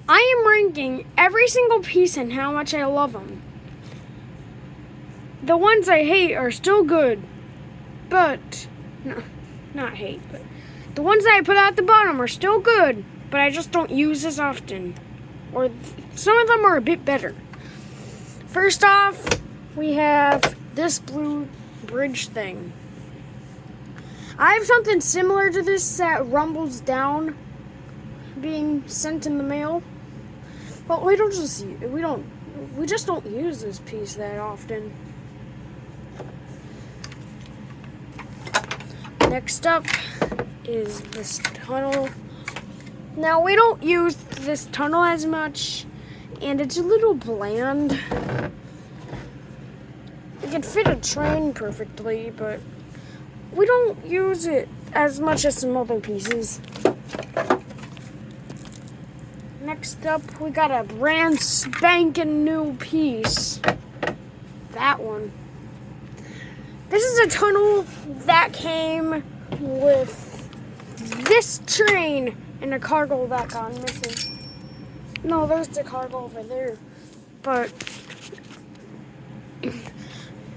I am ranking every single piece and how much I love them. The ones I hate are still good, but no, not hate, but the ones that I put at the bottom are still good, but I just don't use as often. Or some of them are a bit better. First off, we have this blue bridge thing. I have something similar to this that rumbles down being sent in the mail. But we just don't use this piece that often. Next up is this tunnel. Now we don't use this tunnel as much, and it's a little bland. It can fit a train perfectly, but we don't use it as much as some other pieces. Next up, we got a brand spanking new piece. That one. This is a tunnel that came with this train and a cargo that got missing. No, there's the cargo over there. But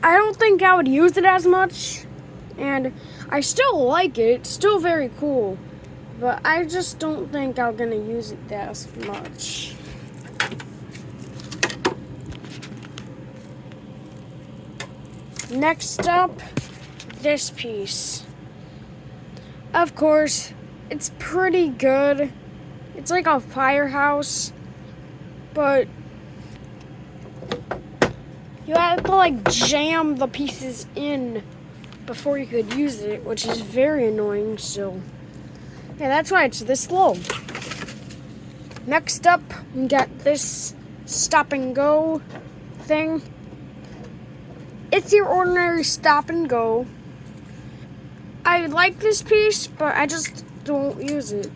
I don't think I would use it as much. And I still like it. It's still very cool. But I just don't think I'm going to use it that much. Next up, this piece. Of course, it's pretty good. It's like a firehouse, but you have to like jam the pieces in before you could use it, which is very annoying, so yeah, that's why it's this low. Next up, we got this stop and go thing. It's your ordinary stop and go. I like this piece, but I just don't use it.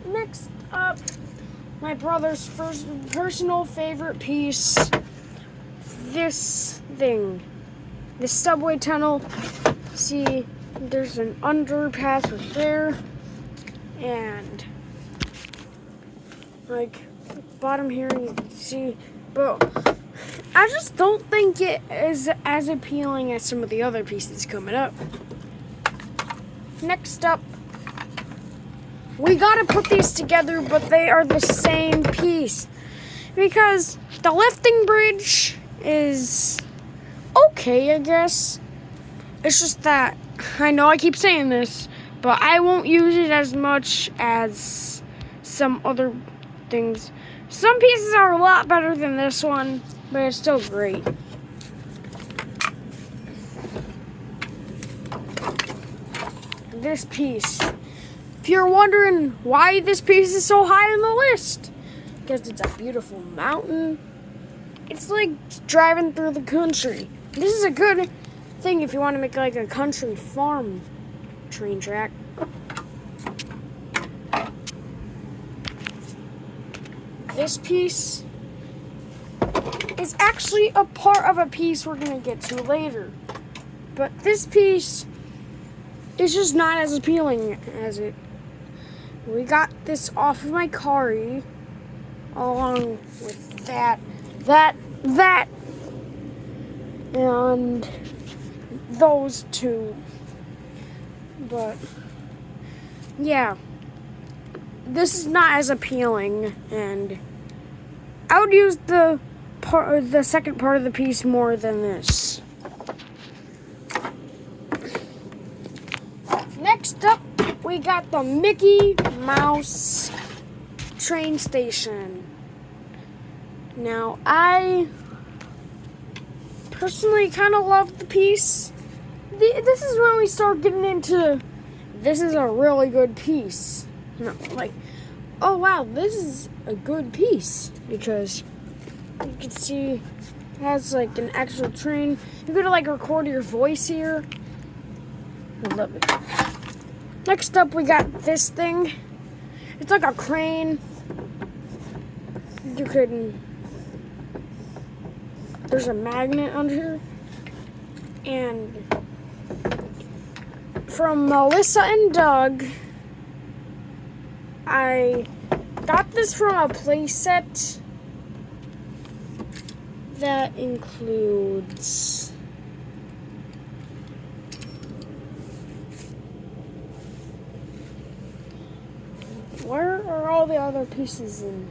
Next up, my brother's personal favorite piece. This thing. This subway tunnel. See, there's an underpass right there. And like bottom here you can see, but I just don't think it is as appealing as some of the other pieces coming up. Next up, we gotta put these together, but they are the same piece because the lifting bridge is okay, I guess. It's just that I know I keep saying this, but I won't use it as much as some other things. Some pieces are a lot better than this one, but it's still great. This piece. If you're wondering why this piece is so high on the list, because it's a beautiful mountain. It's like driving through the country. This is a good thing if you want to make like a country farm train track. This piece is actually a part of a piece we're going to get to later. But this piece is just not as appealing as it. We got this off of my Kari, along with that, and those two. But yeah, this is not as appealing, and I would use the second part of the piece more than this. Next up, we got the Mickey Mouse train station. Now, I personally kind of love the piece. This is when we start getting into, this is a really good piece. No, like, oh wow, this is a good piece, because you can see it has like an actual train. You could like record your voice here. I love it. Next up, we got this thing. It's like a crane. You could, there's a magnet under here. And from Melissa and Doug, I got this from a playset that includes where are all the other pieces in?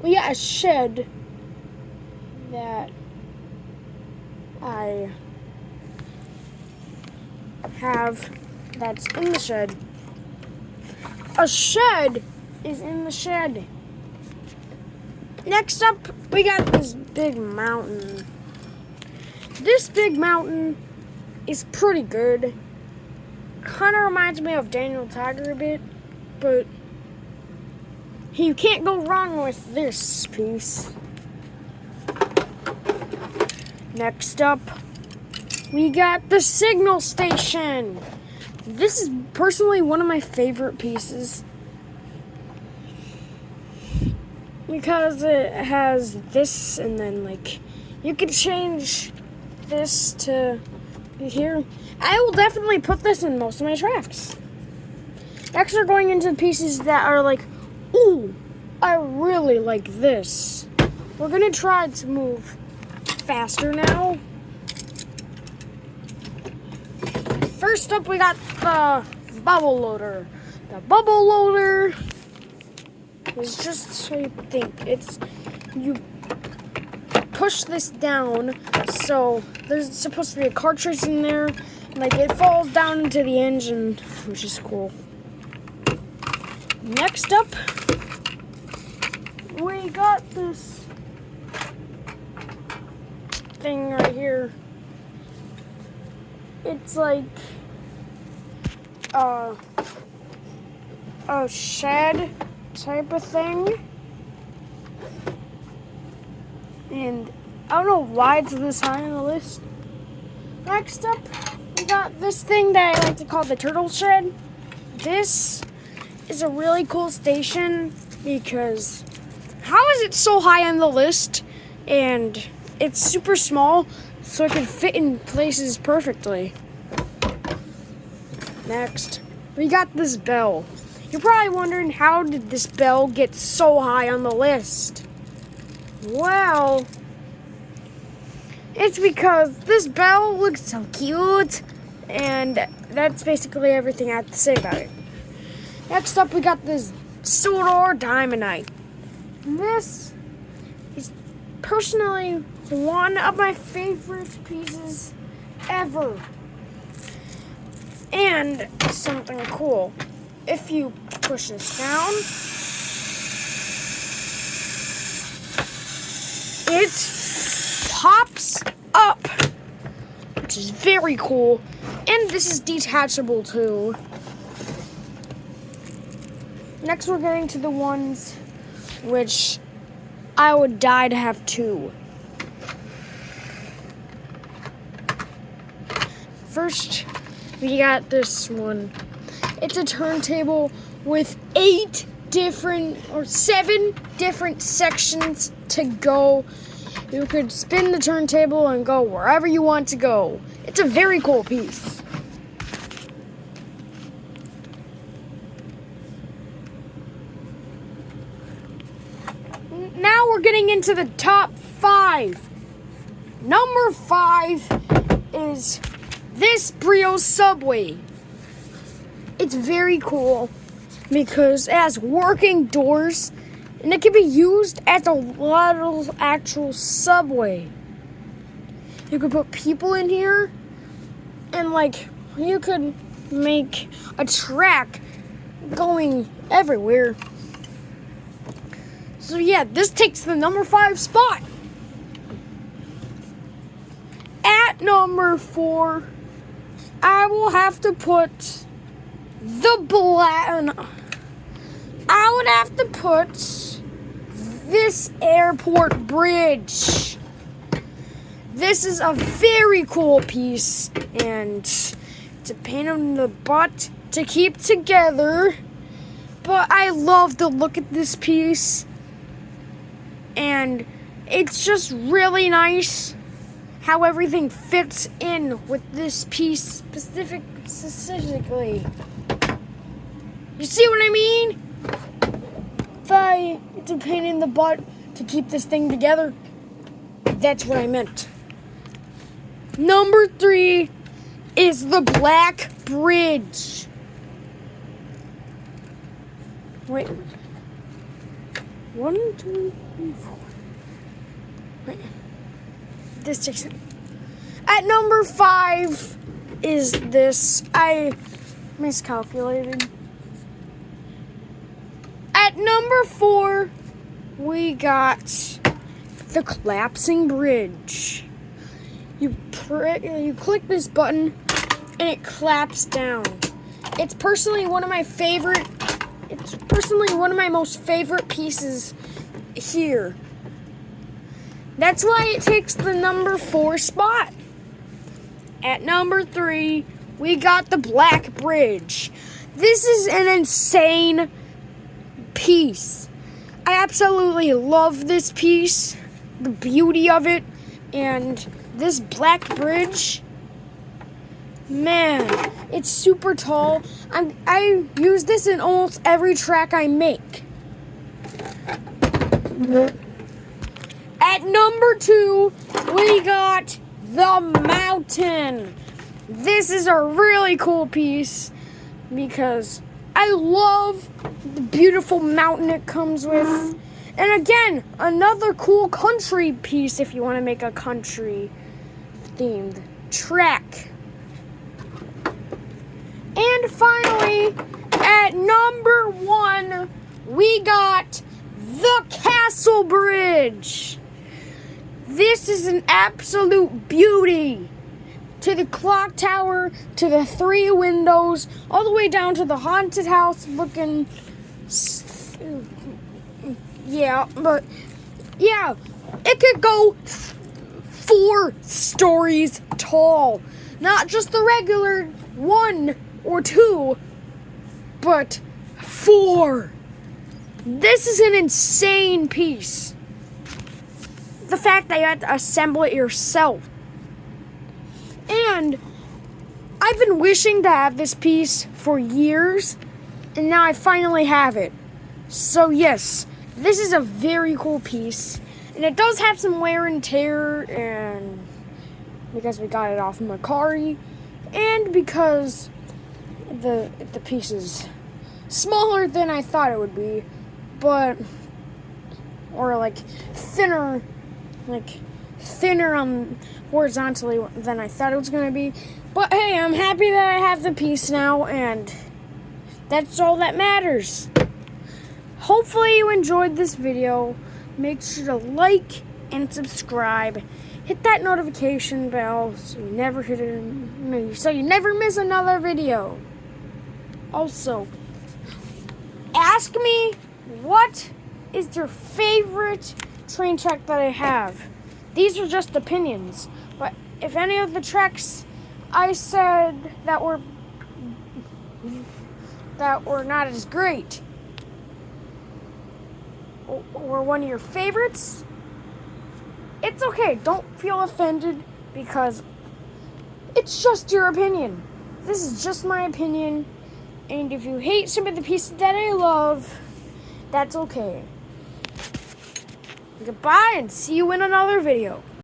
Well, yeah, a shed that I have that's in the shed. A shed is in the shed. Next up, we got this big mountain. This big mountain is pretty good. Kind of reminds me of Daniel Tiger a bit, but you can't go wrong with this piece. Next up, we got the signal station. This is personally one of my favorite pieces because it has this, and then like you can change this to here. I will definitely put this in most of my tracks. Next, we're going into pieces that are like, ooh, I really like this. We're gonna try to move faster now. First up, we got the bubble loader. The bubble loader is just so you think. You push this down, so there's supposed to be a cartridge in there. Like, it falls down into the engine, which is cool. Next up, we got this thing right here. It's like a shed type of thing. And I don't know why it's this high on the list. Next up, we got this thing that I like to call the turtle shed. This is a really cool station because how is it so high on the list? And it's super small, so it can fit in places perfectly. Next, we got this bell. You're probably wondering, how did this bell get so high on the list? Well, it's because this bell looks so cute, and that's basically everything I have to say about it. Next up, we got this Sodor Diamondite. This is personally one of my favorite pieces ever. And something cool. If you push this down, it pops up, which is very cool. And this is detachable too. Next, we're getting to the ones which I would die to have two. First, we got this one. It's a turntable with 7 different sections to go. You could spin the turntable and go wherever you want to go. It's a very cool piece. Now we're getting into the top 5. Number 5 is this Brio Subway. It's very cool because it has working doors and it can be used as a little actual subway. You could put people in here and like you could make a track going everywhere. So yeah, this takes the number 5 spot. At number 4, I will have to put I would have to put this airport bridge. This is a very cool piece, and it's a pain in the butt to keep together, but I love the look at this piece, and it's just really nice how everything fits in with this piece specifically. You see what I mean? it's a pain in the butt to keep this thing together, that's what I meant. Number 3 is the Black Bridge. Wait. 1, 2, 3, 4. Wait. This takes it. At number 5 is this. I miscalculated. At number 4, we got the Collapsing Bridge. You click this button and it claps down. It's personally one of my most favorite pieces here. That's why it takes the number 4 spot. At number 3, we got the Black Bridge. This is an insane piece. I absolutely love this piece, the beauty of it, and this Black Bridge, man, it's super tall. I use this in almost every track I make. At number 2, we got the Mountain. This is a really cool piece because I love the beautiful mountain it comes with. And again, another cool country piece if you want to make a country themed track. And finally, at number 1, we got the Castle Bridge. This is an absolute beauty. To the clock tower, to the 3 windows, all the way down to the haunted house looking. Yeah, it could go 4 stories tall. Not just the regular 1 or 2, but 4. This is an insane piece. The fact that you had to assemble it yourself. And I've been wishing to have this piece for years, and now I finally have it. So yes, this is a very cool piece, and it does have some wear and tear, and because we got it off Mercari, and because the piece is smaller than I thought it would be, or thinner on horizontally than I thought it was going to be. But hey, I'm happy that I have the piece now, and that's all that matters. Hopefully you enjoyed this video. Make sure to like and subscribe. Hit that notification bell so you never miss another video. Also, ask me what is your favorite train track that I have. These are just opinions, but if any of the tracks I said that were not as great or one of your favorites, it's okay. Don't feel offended because it's just your opinion. This is just my opinion, and if you hate some of the pieces that I love, that's okay. Goodbye, and see you in another video.